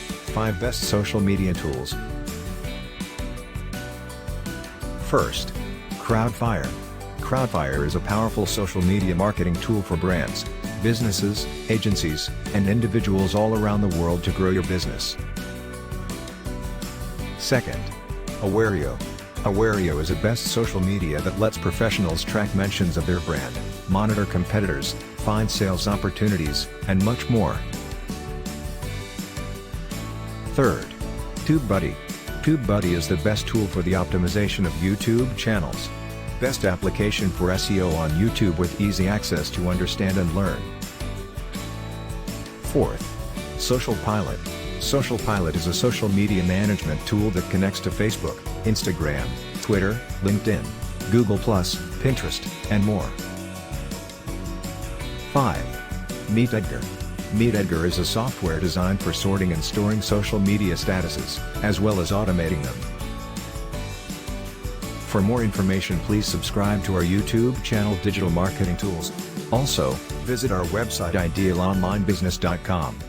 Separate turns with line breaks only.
5 Best Social Media Tools. First, Crowdfire. Crowdfire is a powerful social media marketing tool for brands, businesses, agencies, and individuals all around the world to grow your business. Second, Awario. Awario is a best social media that lets professionals track mentions of their brand, monitor competitors, find sales opportunities, and much more. Third, TubeBuddy. TubeBuddy is the best tool for the optimization of YouTube channels. Best application for SEO on YouTube with easy access to understand and learn. Fourth, SocialPilot. SocialPilot is a social media management tool that connects to Facebook, Instagram, Twitter, LinkedIn, Google+, Pinterest, and more. 5. MeetEdgar. MeetEdgar is a software designed for sorting and storing social media statuses, as well as automating them. For more information, please subscribe to our YouTube channel Digital Marketing Tools. Also, visit our website idealonlinebusiness.com.